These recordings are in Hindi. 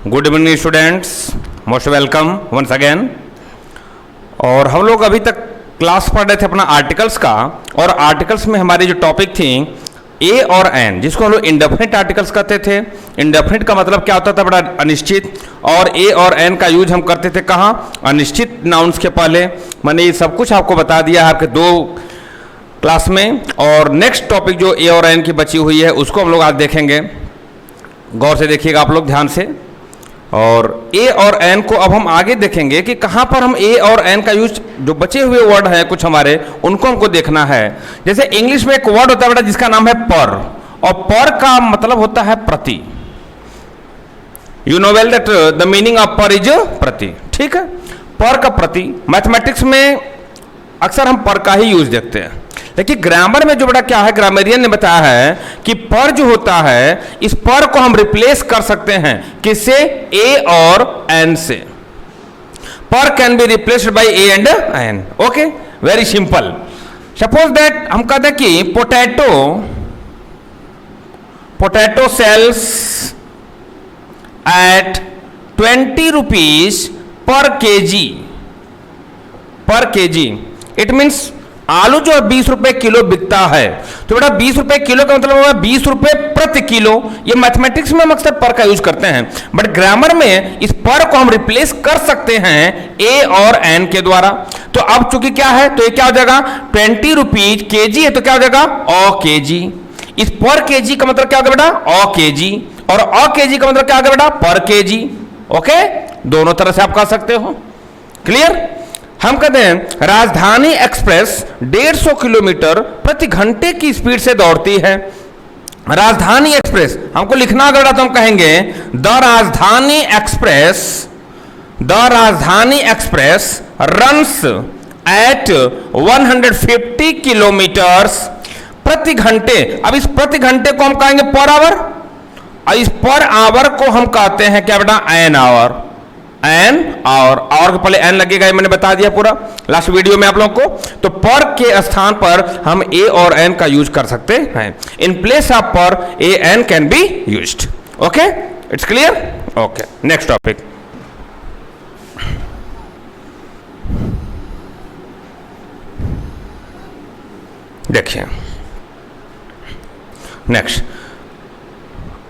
Good evening students, most welcome once again. और हम लोग अभी तक क्लास पढ़ रहे थे अपना आर्टिकल्स का, और आर्टिकल्स में हमारी जो टॉपिक थी ए और एन, जिसको हम लोग इंडेफिनिट आर्टिकल्स कहते थे। इंडेफिनिट का मतलब क्या होता था? बड़ा अनिश्चित। और ए और एन का यूज हम करते थे कहाँ? अनिश्चित नाउन्स के पहले। मैंने ये सब कुछ आपको बता दिया है आपके दो क्लास में। और नेक्स्ट टॉपिक जो ए और एन की बची हुई है उसको हम लोग आज देखेंगे। गौर से देखिएगा आप लोग, ध्यान से। और ए और एन को अब हम आगे देखेंगे कि कहाँ पर हम ए और एन का यूज, जो बचे हुए वर्ड हैं कुछ हमारे, उनको हमको देखना है। जैसे इंग्लिश में एक वर्ड होता है बेटा जिसका नाम है पर, और पर का मतलब होता है प्रति। You know well that the meaning of पर इज प्रति, ठीक है। पर का प्रति, मैथमेटिक्स में अक्सर हम पर का ही यूज देखते हैं, लेकिन ग्रामर में जो बड़ा क्या है, ग्रामरियन ने बताया है कि पर जो होता है, इस पर को हम रिप्लेस कर सकते हैं किससे? ए और एन से। पर can be replaced by a and an. Okay, very simple. Suppose that हम कहते हैं कि potato sells at 20 rupees per kg. It means आलू जो 20 रुपए किलो बिकता है, तो बेटा 20 रुपए किलो का मतलब होगा 20 रुपए प्रति किलो। ये मैथमेटिक्स में हम अक्सर पर का यूज करते हैं, बट ग्रामर में इस पर को हम रिप्लेस कर सकते हैं ए और एन के द्वारा। तो अब चूंकि क्या है, तो ये क्या हो जाएगा? 20 रुपीज केजी है, तो क्या हो जाएगा? अ केजी। इस पर केजी का मतलब क्या होगा बेटा? अ केजी। और अ केजी का मतलब क्या होगा बेटा? पर केजी। ओके, दोनों तरह से आप कह सकते हो। क्लियर? हम कहते हैं राजधानी एक्सप्रेस 150 किलोमीटर प्रति घंटे की स्पीड से दौड़ती है। राजधानी एक्सप्रेस हमको लिखना अगर तो हम कहेंगे द राजधानी एक्सप्रेस रन्स एट 150 किलोमीटर्स प्रति घंटे। अब इस प्रति घंटे को हम कहेंगे पर आवर, और इस पर आवर को हम कहते हैं क्या बेटा? An hour. और के पहले एन लगेगा, ये मैंने बता दिया पूरा लास्ट वीडियो में आप लोगों को। तो पर के स्थान पर हम ए और एन का यूज कर सकते हैं। इन place of per a an can be used. Okay, it's clear? Okay, next topic. देखिए नेक्स्ट,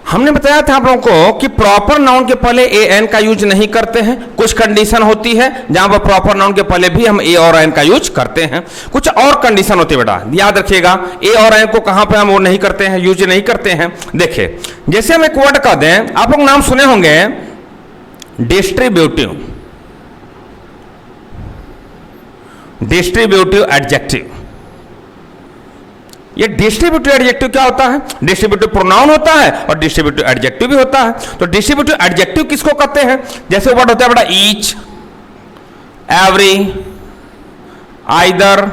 हमने बताया था आप लोगों को कि प्रॉपर नाउन के पहले ए एन का यूज नहीं करते हैं। कुछ कंडीशन होती है जहां पर प्रॉपर नाउन के पहले भी हम ए और एन का यूज करते हैं। कुछ और कंडीशन होती है बेटा, याद रखिएगा। ए और एन को कहां पे हम वो नहीं करते हैं, यूज नहीं करते हैं। देखिए, जैसे हम एक वर्ड कह दें, आप लोग नाम सुने होंगे डिस्ट्रीब्यूटिव एडजेक्टिव। ये डिस्ट्रीब्यूटिव एडजेक्टिव क्या होता है? डिस्ट्रीब्यूटिव प्रोनाउन होता है और डिस्ट्रीब्यूटिव एडजेक्टिव भी होता है। तो डिस्ट्रीब्यूटिव एडजेक्टिव किसको कहते हैं? जैसे वर्ड होता है बेटा ईच, एवरी, आइदर,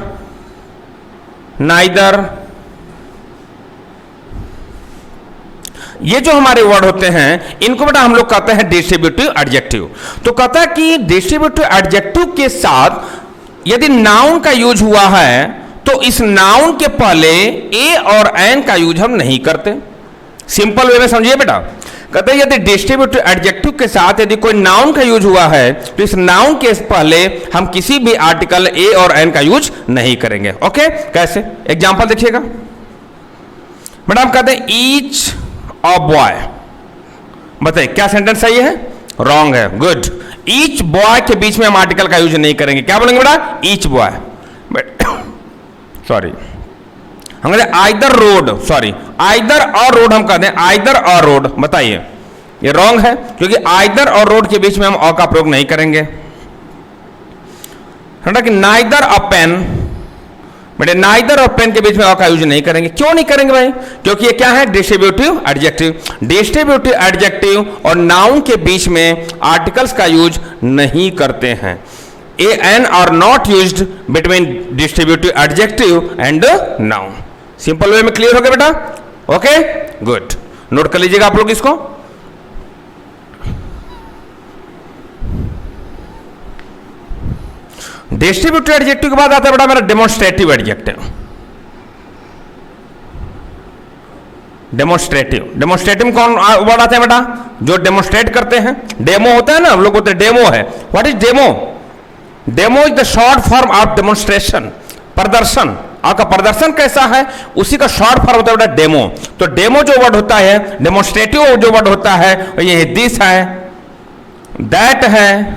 नाइदर। ये जो हमारे वर्ड होते हैं इनको बेटा हम लोग कहते हैं डिस्ट्रीब्यूटिव एडजेक्टिव। तो कहता है कि डिस्ट्रीब्यूटिव एडजेक्टिव के साथ यदि नाउन का यूज हुआ है तो इस नाउन के पहले ए और एन का यूज हम नहीं करते। सिंपल वे में समझिए बेटा। कहते हैं यदि डिस्ट्रीब्यूटिव एडजेक्टिव के साथ यदि कोई नाउन का यूज हुआ है तो इस नाउन के पहले हम किसी भी आर्टिकल ए और एन का यूज नहीं करेंगे। ओके, कैसे? एग्जांपल देखिएगा बेटा। हम कहते हैं ईच अ बॉय। बताइए क्या सेंटेंस सही है? रॉन्ग है। गुड। ईच बॉय के बीच में हम आर्टिकल का यूज नहीं करेंगे। क्या बोलेंगे बेटा? Each boy. सॉरी, हम कहते हैं आइदर रोड। सॉरी, आइदर और रोड हम कहते हैं आइदर और रोड। बताइए, ये रॉन्ग है, क्योंकि आइदर और रोड के बीच में हम अ का प्रयोग नहीं करेंगे। कि नाइदर अ पेन, बेटे नाइदर और पेन के बीच में अ का यूज नहीं करेंगे। क्यों नहीं करेंगे भाई? क्योंकि ये क्या है? Distributive adjective. डिस्ट्रीब्यूटिव एडजेक्टिव और नाउन के बीच में आर्टिकल्स का यूज नहीं करते हैं। A and are not used between distributive adjective and noun. Simple way में क्लियर हो गया बेटा? Okay, good. नोट कर लीजिएगा आप लोग इसको। डिस्ट्रीब्यूटिव एडजेक्टिव के बाद आता है बेटा मेरा डेमोन्स्ट्रेटिव एडजेक्टिव। डेमोन्स्ट्रेटिव। डेमोन्स्ट्रेटिव कौन वर्ड आते हैं बेटा? जो डेमोन्स्ट्रेट करते हैं। डेमो होता है ना, हम लोग बोलते हैं डेमो है। What is demo? Demo is the short form of demonstration, प्रदर्शन। आपका प्रदर्शन कैसा है उसी का शॉर्ट फॉर्म होता है बेटा डेमो। तो डेमो जो वर्ड होता है, डेमोन्स्ट्रेटिव जो वर्ड होता है, ये दिस है, दैट है,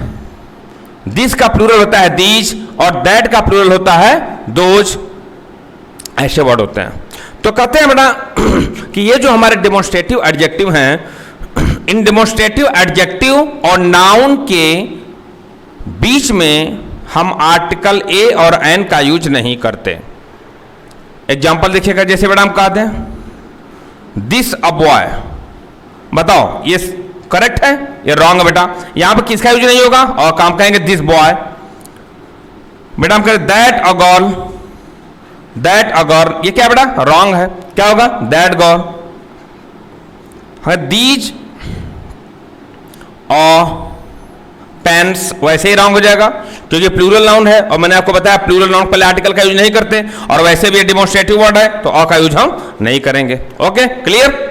दिस का प्लूरल होता है दीज, और दैट का प्लूरल होता है दोज, ऐसे वर्ड होते हैं। तो कहते हैं बेटा कि ये जो हमारे डेमोन्स्ट्रेटिव एडजेक्टिव हैं, इन डेमोन्स्ट्रेटिव एडजेक्टिव और नाउन के बीच में हम आर्टिकल ए और एन का यूज नहीं करते। एग्जाम्पल देखिएगा, जैसे बेटा हम कहते हैं दिस अ बॉय, बताओ ये करेक्ट है ये रॉन्ग है बेटा? यहां पर किसका यूज नहीं होगा और काम कहेंगे दिस बॉय। बेटा हम कहें that a girl, that a girl, ये क्या बेटा? रॉन्ग है। क्या होगा? That girl. दीज और पेन्स, वैसे ही रॉन्ग हो जाएगा क्योंकि प्लूरल नाउन है, और मैंने आपको बताया प्लूरल नाउन पहले आर्टिकल का यूज नहीं करते, और वैसे भी डेमोन्स्ट्रेटिव वर्ड है तो अ का यूज हम नहीं करेंगे। Okay, clear?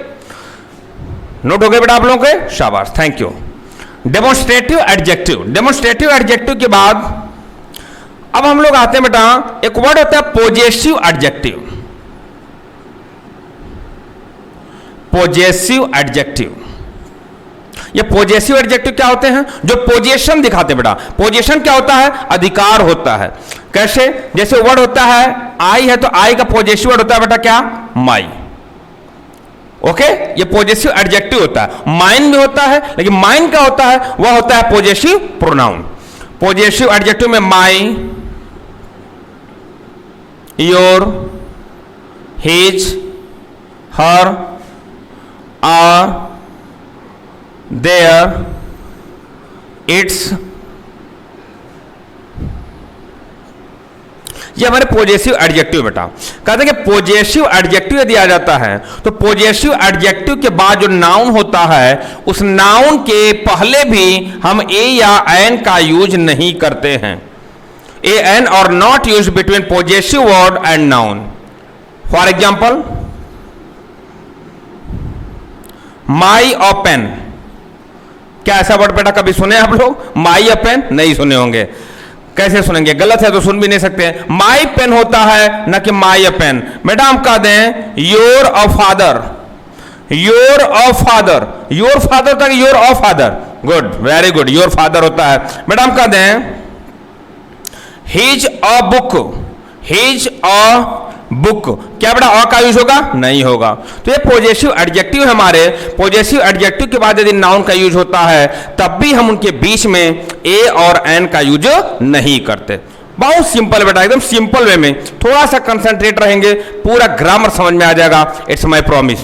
नोट हो गए बेटा आप लोगों के? शाबाश, thank you. Demonstrative adjective. Demonstrative adjective के बाद अब हम लोग आते हैं बेटा, एक वर्ड होता है पोजेसिव एडजेक्टिव। पोजेसिव एडजेक्टिव, ये पोजेसिव एडजेक्टिव क्या होते हैं? जो पोजीशन दिखाते बेटा। पोजीशन क्या होता है? अधिकार होता है। कैसे? जैसे वर्ड होता है आई है, तो आई का पोजेसिव वर्ड होता है बेटा क्या? माई। ओके, ये पोजेसिव एडजेक्टिव होता है। माइन भी होता है, लेकिन माइन क्या होता है? वह होता है पोजेसिव प्रोनाउन। पोजेसिव एडजेक्टिव में my, your, his, her, our, their, its, ये हमारे पोजेसिव एडजेक्टिव बेटा। कहते हैं कि पोजेसिव एडजेक्टिव यदि आ जाता है तो पोजेसिव एडजेक्टिव के बाद जो नाउन होता है उस नाउन के पहले भी हम ए या एन का यूज नहीं करते हैं। ए एन और not use between possessive word and noun. For example, my a pen, क्या ऐसा वर्ड बेटा कभी सुने आप लोग? माई अ पेन नहीं सुने होंगे। कैसे सुनेंगे? गलत है तो सुन भी नहीं सकते। माई पेन होता है, न कि माई अ पेन। बेटा हम कह दें your a father, your a father, your father होता है your a father. Good, very good, your father होता है। बेटा हम कह दें his a book, his a book, क्या बेटा अ का यूज होगा? नहीं होगा। तो ये पॉजिटिव एडजेक्टिव हमारे। पॉजिटिव एडजेक्टिव के बाद यदि नाउन का यूज होता है तब भी हम उनके बीच में ए और एन का यूज नहीं करते। बहुत सिंपल बेटा, एकदम सिंपल वे में। थोड़ा सा कंसंट्रेट रहेंगे, पूरा ग्रामर समझ में आ जाएगा, इट्स माय प्रॉमिस।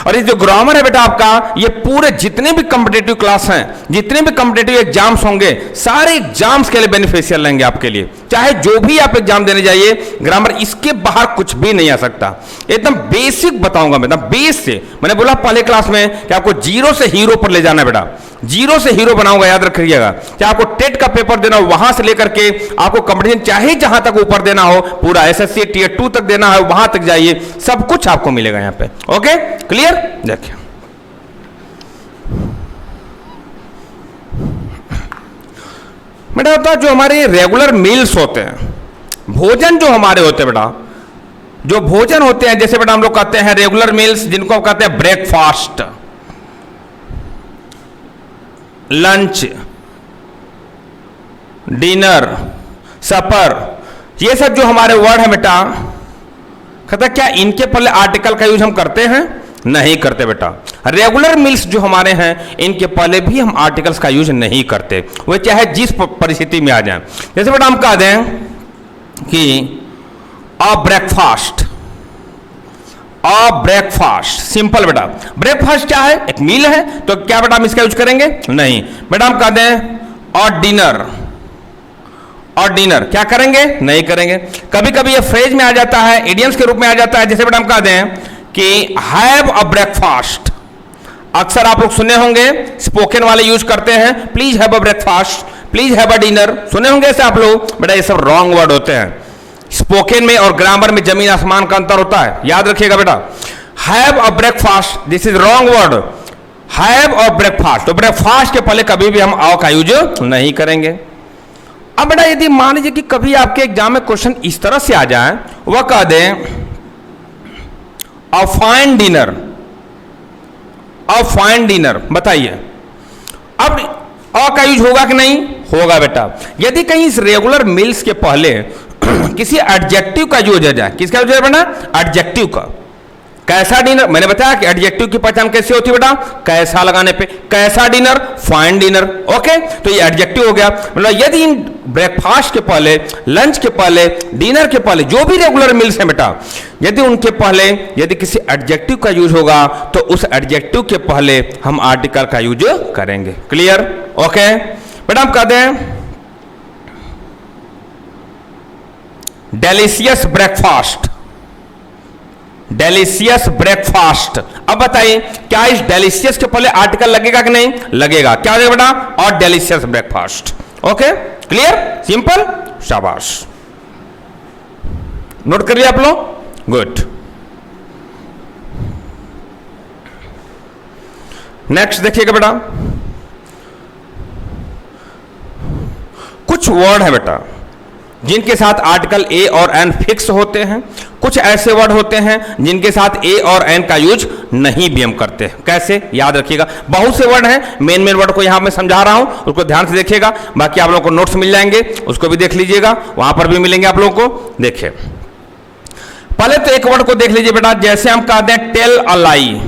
और ये जो ग्रामर है बेटा आपका, ये पूरे जितने भी कॉम्पिटिटिव क्लास हैं, जितने भी कॉम्पिटिटिव एग्जाम्स होंगे, सारे एग्जाम्स के लिए बेनिफिशियल रहेंगे आपके लिए। चाहे जो भी आप एग्जाम देने जाइए, ग्रामर इसके बाहर कुछ भी नहीं आ सकता। एकदम बेसिक बताऊंगा मैं, एकदम बेस से। मैंने बोला पहले क्लास में कि आपको जीरो से हीरो पर ले जाना है बेटा, जीरो से हीरो बनाऊंगा, याद रखिएगा। चाहे आपको टेट का पेपर देना हो, वहां से लेकर के आपको कंपटीशन चाहे जहां तक ऊपर देना हो, पूरा एसएससी टियर 2 तक देना है, वहां तक जाइए, सब कुछ आपको मिलेगा यहाँ पे। Okay, clear? देखिए बेटा, होता है जो हमारे रेगुलर मील्स होते हैं, भोजन जो हमारे होते हैं बेटा, जो भोजन होते हैं, जैसे बेटा हम लोग कहते हैं रेगुलर मील्स, जिनको कहते हैं ब्रेकफास्ट, लंच, डिनर, सपर, ये सब जो हमारे वर्ड है बेटा, कहता क्या इनके पहले आर्टिकल का यूज हम करते हैं? नहीं करते बेटा। रेगुलर मील्स जो हमारे हैं, इनके पहले भी हम आर्टिकल्स का यूज नहीं करते, वे चाहे जिस परिस्थिति में आ जाए। जैसे बेटा हम कह दें कि a breakfast, a breakfast, simple बेटा। ब्रेकफास्ट क्या है? एक मील है, तो क्या बेटा हम इसका यूज करेंगे? नहीं। बेटा हम कह दें और डिनर, और डिनर क्या करेंगे? नहीं करेंगे। कभी कभी ये फ्रेज में आ जाता है, इडियम्स के रूप में आ जाता है। जैसे बेटा हम कह दें कि हैव अ ब्रेकफास्ट, अक्सर आप लोग सुने होंगे, स्पोकन वाले यूज करते हैं, please have a breakfast, please have a dinner, सुने होंगे ऐसे आप लोग। बेटा ये सब रॉन्ग वर्ड होते हैं। स्पोकन में और ग्रामर में जमीन आसमान का अंतर होता है, याद रखिएगा बेटा। Have a breakfast, this is wrong word. Have a breakfast, तो ब्रेकफास्ट के पहले कभी भी हम अ का यूज नहीं करेंगे। अब बेटा यदि मान लीजिए कि कभी आपके एग्जाम में क्वेश्चन इस तरह से आ जाए, वह कह दें a fine dinner, a fine dinner, बताइए अब अ का यूज होगा कि नहीं होगा बेटा। यदि कहीं इस रेगुलर मील्स के पहले किसी एडजेक्टिव का यूज हो जाए, किसका यूज है बेटा, एडजेक्टिव का। कैसा डिनर, मैंने बताया कि एडजेक्टिव की पहचान कैसे होती है बेटा, कैसा लगाने पे, कैसा डिनर, फाइन डिनर, ओके। तो ये एडजेक्टिव हो गया। मतलब यदि इन ब्रेकफास्ट के पहले, लंच के पहले, डिनर के पहले जो भी रेगुलर मील्स हैं बेटा, यदि उनके पहले यदि किसी एडजेक्टिव का यूज होगा तो उस एडजेक्टिव के पहले हम आर्टिकल का यूज करेंगे। क्लियर, ओके बेटा। हम कहते हैं डेलिशियस ब्रेकफास्ट, डेलिशियस ब्रेकफास्ट। अब बताइए क्या इस डेलिशियस के पहले आर्टिकल लगेगा कि नहीं लगेगा, क्या होगा बेटा, और delicious breakfast. Okay, clear, simple, शाबाश, नोट कर लिया आप लोग, गुड। नेक्स्ट देखिएगा बेटा, कुछ वर्ड है बेटा जिनके साथ आर्टिकल ए और एन फिक्स होते हैं, कुछ ऐसे वर्ड होते हैं जिनके साथ ए और एन का यूज नहीं भी हम करते हैं। कैसे, याद रखिएगा, बहुत से वर्ड हैं, मेन वर्ड को यहां मैं समझा रहा हूं, उसको ध्यान से देखिएगा। बाकी आप लोगों को नोट्स मिल जाएंगे, उसको भी देख लीजिएगा, वहां पर भी मिलेंगे आप लोगों को। देखिए पहले तो एक वर्ड को देख लीजिए बेटा, जैसे हम कहते हैं टेल अ लाई।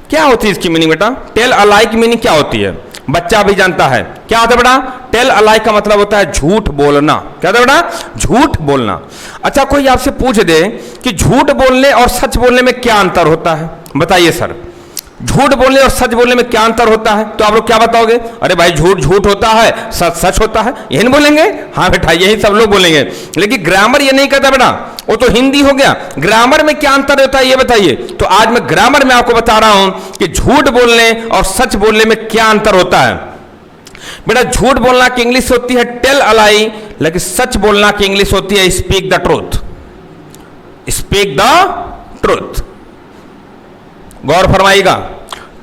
क्या होती है इसकी मीनिंग बेटा, टेल अ लाई की मीनिंग क्या होती है, बच्चा भी जानता है। क्या होता है बेटा, टेल अ लाई का मतलब होता है झूठ बोलना। क्या होता है बेटा, झूठ बोलना। अच्छा कोई आपसे पूछ दे कि झूठ बोलने और सच बोलने में क्या अंतर होता है, बताइए सर, झूठ बोलने और सच बोलने में क्या अंतर होता है, तो आप लोग क्या बताओगे, अरे भाई झूठ झूठ होता है, सच सच होता है, यही बोलेंगे। हाँ बेटा यही सब लोग बोलेंगे, लेकिन ग्रामर ये नहीं कहता बेटा, वो तो हिंदी हो गया। ग्रामर में क्या अंतर होता है ये बताइए। तो आज मैं ग्रामर में आपको बता रहा हूं कि झूठ बोलने और सच बोलने में क्या अंतर होता है। बेटा झूठ बोलना की इंग्लिश होती है टेल अ लाई, लेकिन सच बोलना की इंग्लिश होती है speak the truth, speak the truth. गौर फरमाइएगा,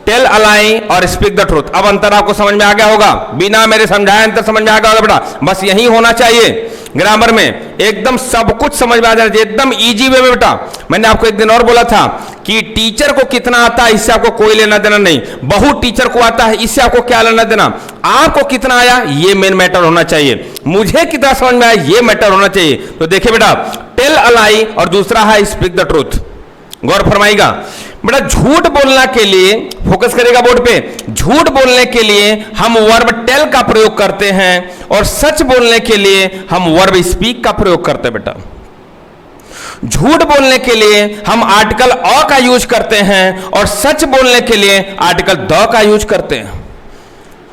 tell a lie or speak the truth. अब अंतर आपको समझ में आ गया होगा, बिना मेरे समझाए अंतर समझ में आ गया होगा बेटा, बस यही होना चाहिए ग्रामर में, एकदम सब कुछ समझ में आ जाना चाहिए, एकदम इजी वे में बेटा। मैंने आपको एक दिन और बोला था कि टीचर को कितना आता है इससे आपको कोई लेना देना नहीं, बहुत टीचर को आता है इससे आपको क्या लेना देना, आपको कितना आया ये मेन मैटर होना चाहिए, मुझे कितना समझ में आया ये मैटर होना चाहिए। तो देखिए बेटा, टेल अ लाई और दूसरा है स्पीक द ट्रूथ। गौर फरमाइएगा बेटा, झूठ बोलना के लिए, फोकस करेगा बोर्ड पे, झूठ बोलने के लिए हम वर्ब टेल का प्रयोग करते हैं और सच बोलने के लिए हम वर्ब स्पीक का प्रयोग करते हैं बेटा। झूठ बोलने के लिए हम आर्टिकल अ का यूज करते हैं और सच बोलने के लिए आर्टिकल द का यूज करते हैं।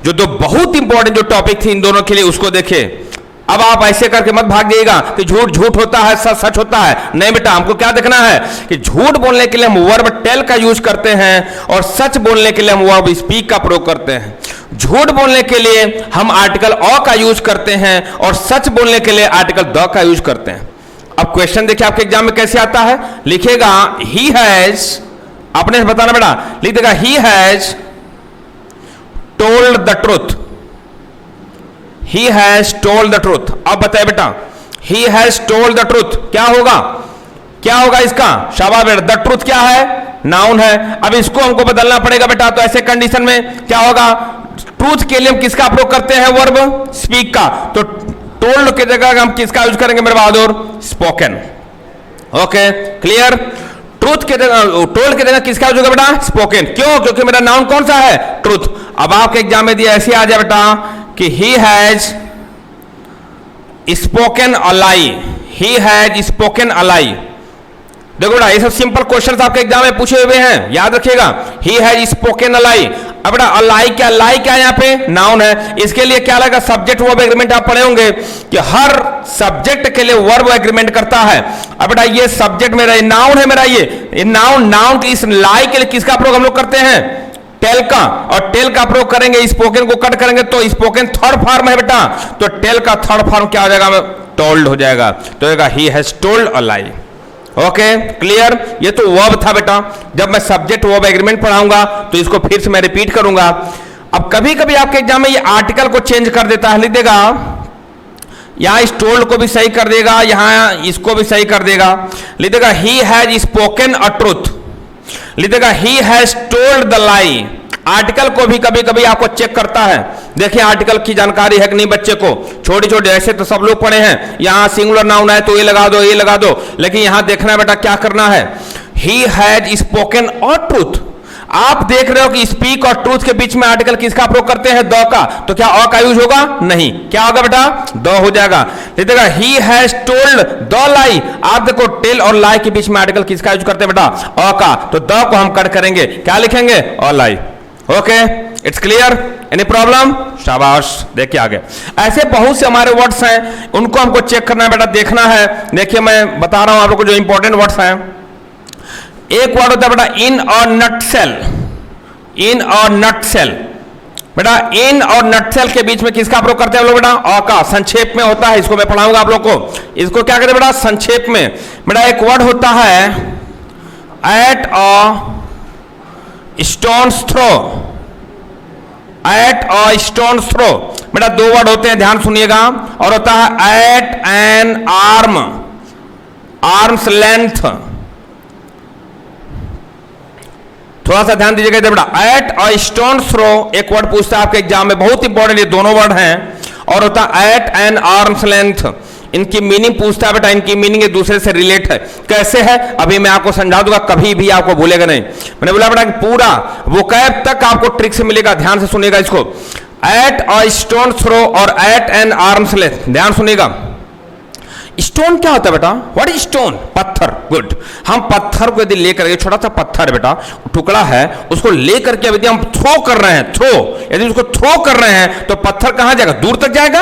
जो दो बहुत इंपॉर्टेंट जो टॉपिक थी इन दोनों के लिए उसको देखें। अब आप ऐसे करके मत भाग जाइएगा कि झूठ झूठ होता है सच सच होता है, नहीं बेटा, हमको क्या देखना है कि झूठ बोलने के लिए हम वर्ब टेल का यूज करते हैं और सच बोलने के लिए हम वर्ब स्पीक का प्रयोग करते हैं। झूठ बोलने के लिए हम आर्टिकल अ का यूज करते हैं और सच बोलने के लिए आर्टिकल द का यूज करते हैं। अब क्वेश्चन देखिए आपके एग्जाम में कैसे आता है, लिखेगा ही हैज, अपने से बताना बेटा, लिख देगा he has told the truth, he has told the truth. अब बताइए बेटा, he has told the truth क्या होगा, क्या होगा इसका, शाबाश बेटा, द ट्रूथ क्या है, नाउन है। अब इसको हमको बदलना पड़ेगा बेटा, तो ऐसे कंडीशन में क्या होगा, ट्रूथ के लिए हम किसका प्रयोग करते हैं, वर्ब स्पीक का, तो टोल्ड की जगह हम किसका यूज करेंगे मेरे बहादुर, स्पोकन। ओके क्लियर, ट्रूथ के जगह, टोल्ड की जगह किसका यूज होगा बेटा, स्पोकन। क्यों, क्योंकि मेरा नाउन कौन सा है, ट्रूथ। अब आपके एग्जाम में दिया ऐसे आ जाए बेटा कि he has spoken a lie, he has spoken a lie। देखो बेटा ये सब सिंपल क्वेश्चंस आपके एग्जाम में पूछे हुए हैं, याद रखिएगा, he has spoken a lie। अब बेटा a lie क्या, lie क्या है यहाँ पे, नाउन है, इसके लिए क्या लगा, सब्जेक्ट वर्ब एग्रीमेंट आप पढ़े होंगे कि हर सब्जेक्ट के लिए वर्ब एग्रीमेंट करता है। अब बेटा ये सब्जेक्ट मेरा नाउन है, मेरा ये नाउन, नाउन की इस लाई के लिए किसका प्रयोग हम लोग करते हैं, टेल का, और टेल का प्रयोग करेंगे, स्पोकन को कट करेंगे तो स्पोकन थर्ड फॉर्म है बेटा, तो टेल का थर्ड फॉर्म क्या हो जाएगा, टोल्ड हो जाएगा, तो he has told a lie. Okay clear. ये तो वर्ब था बेटा, जब मैं सब्जेक्ट वर्ब एग्रीमेंट पढ़ाऊंगा तो इसको फिर से मैं रिपीट करूंगा। अब कभी कभी आपके एग्जाम में ये आर्टिकल को चेंज कर देता है, लिख देगा यहां इस टोल्ड को भी सही कर देगा, यहां इसको भी सही कर देगा, लिख देगा he has spoken a truth, लिख देगा he has told the lie. Article को भी कभी कभी आपको चेक करता है, देखिए आर्टिकल की जानकारी है कि नहीं बच्चे को। छोटे छोटे ऐसे तो सब लोग पढ़े हैं, यहां सिंगुलर नाउन है तो ये लगा दो, ये लगा दो, लेकिन यहां देखना है बेटा क्या करना है, he has spoken a truth. आप देख रहे हो कि स्पीक और ट्रूथ के बीच में आर्टिकल किसका प्रयोग करते हैं, द का, तो क्या अ का यूज होगा, नहीं, क्या होगा बेटा, द हो जाएगा। देखिएगा ही हैज टोल्ड द लाई, आप देखो टेल और लाई के बीच में आर्टिकल किसका यूज करते हैं बेटा, अ का, तो द को हम कट करेंगे, क्या लिखेंगे, a lie. Okay it's clear, any problem, शाबाश। देखिए आगे ऐसे बहुत से हमारे वर्ड्स हैं, उनको हमको चेक करना है बेटा, देखना है। देखिए मैं बता रहा हूं आप लोग को जो इंपॉर्टेंट वर्ड्स हैं। एक वर्ड होता है बेटा इन और नट सेल, इन और नट सेल। बेटा इन और नट सेल के बीच में किसका प्रयोग करते हैं हम लोग बेटा, अ का, संक्षेप में होता है, इसको मैं पढ़ाऊंगा आप लोग को। इसको क्या कहते हैं बेटा, संक्षेप में। बेटा एक वर्ड होता है at a stone's throw, at a stone's throw. बेटा दो वर्ड होते हैं, ध्यान सुनिएगा, और होता है at an arm, arm's length. थोड़ा सा ध्यान दीजिएगा इधर बेटा, एट अ स्टोन थ्रो एक वर्ड पूछता है आपके एग्जाम में, बहुत इंपॉर्टेंट, ये दोनों वर्ड हैं, और होता है एट एन आर्म्स लेंथ। इनकी मीनिंग पूछता है बेटा, इनकी मीनिंग एक दूसरे से रिलेट है, कैसे है अभी मैं आपको समझा दूंगा, कभी भी आपको भूलेगा नहीं। मैंने बोला बेटा कि पूरा वोकैब तक आपको ट्रिक से मिलेगा, ध्यान से सुनिएगा इसको। एट अ स्टोन थ्रो और एट एन आर्म्स लेंथ, ध्यान सुनिएगा। स्टोन क्या होता है बेटा, व्हाट इज स्टोन, पत्थर, गुड। हम पत्थर को यदि लेकर, छोटा सा पत्थर है बेटा, टुकड़ा है, उसको लेकर के यदि हम थ्रो कर रहे हैं, थ्रो, यदि उसको थ्रो कर रहे हैं तो पत्थर कहां जाएगा, दूर तक जाएगा,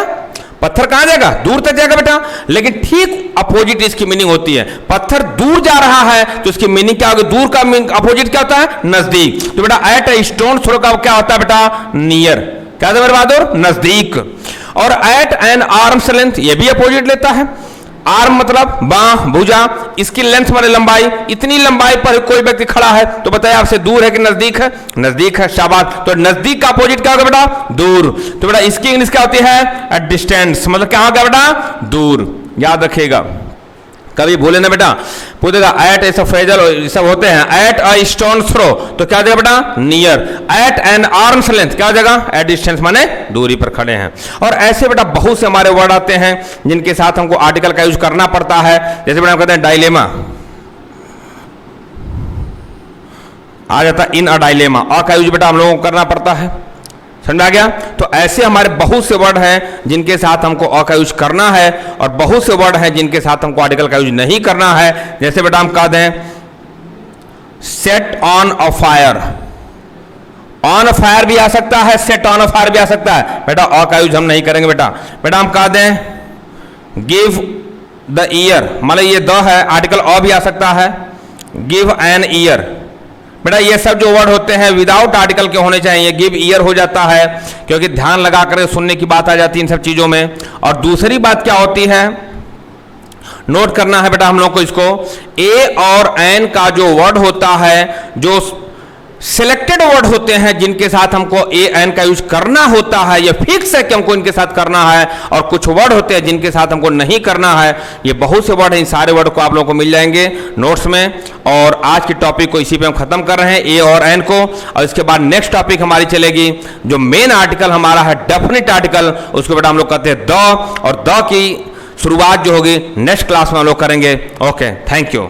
पत्थर कहां जाएगा, दूर तक जाएगा बेटा। लेकिन ठीक अपोजिट इसकी मीनिंग होती है, पत्थर दूर जा रहा है तो इसकी मीनिंग क्या होगी, दूर का अपोजिट क्या होता है, नजदीक। तो बेटा एट ए स्टोन थ्रो का क्या होता है बेटा, नियर, क्या था मेरे बहादुर, नजदीक। और एट एन आर्म्स लेंथ ये भी अपोजिट लेता है, आर्म मतलब बाह, भुजा, इसकी लेंथ माने लंबाई, इतनी लंबाई पर कोई व्यक्ति खड़ा है तो बताइए आपसे दूर है कि नजदीक है, नजदीक है, शाबाश। तो नजदीक का अपोजिट क्या होगा बेटा, दूर। तो बेटा इसकी इंग्लिश क्या होती है, एट डिस्टेंस, मतलब क्या होगा बेटा, दूर, याद रखिएगा, कभी भूले ना बेटा। पूछेगा एट ऐसा फ्रेजल सब होते हैं, एट अ स्टोन थ्रो तो क्या हो जाएगा बेटा, near. At an arm's length क्या हो जाएगा, एट डिस्टेंस माने दूरी पर खड़े हैं। और ऐसे बेटा बहुत से हमारे वर्ड आते हैं जिनके साथ हमको आर्टिकल का यूज करना पड़ता है। जैसे बेटा हम कहते हैं डायलेमा, आ जाता है इन अ डायलेमा, अ का यूज बेटा हम लोगों को करना पड़ता है, समझ आ गया। तो ऐसे हमारे बहुत से वर्ड हैं जिनके साथ हमको अ का यूज करना है, और बहुत से वर्ड हैं जिनके साथ हमको आर्टिकल का यूज नहीं करना है। जैसे बेटा हम कह दें set on a fire, on a fire भी आ सकता है, सेट ऑन अ फायर भी आ सकता है, बेटा अ का यूज हम नहीं करेंगे बेटा। बेटा हम कह दें गिव द ईयर, मतलब ये द है, आर्टिकल अ भी आ सकता है, गिव एन ईयर। बेटा ये सब जो वर्ड होते हैं विदाउट आर्टिकल के होने चाहिए, गिव ईयर हो जाता है क्योंकि ध्यान लगा कर सुनने की बात आ जाती है इन सब चीजों में। और दूसरी बात क्या होती है, नोट करना है बेटा हम लोग को इसको, ए और एन का जो वर्ड होता है, जो सिलेक्टेड वर्ड होते हैं जिनके साथ हमको ए एन का यूज करना होता है, ये फिक्स है कि हमको इनके साथ करना है, और कुछ वर्ड होते हैं जिनके साथ हमको नहीं करना है। ये बहुत से वर्ड हैं, इन सारे वर्ड को आप लोगों को मिल जाएंगे नोट्स में। और आज की टॉपिक को इसी पे हम खत्म कर रहे हैं, ए और एन को, और इसके बाद नेक्स्ट टॉपिक हमारी चलेगी जो मेन आर्टिकल हमारा है डेफिनेट आर्टिकल, उसको बेटा हम लोग कहते हैं द, और द की शुरुआत जो होगी नेक्स्ट क्लास में हम लोग करेंगे। Okay, thank you.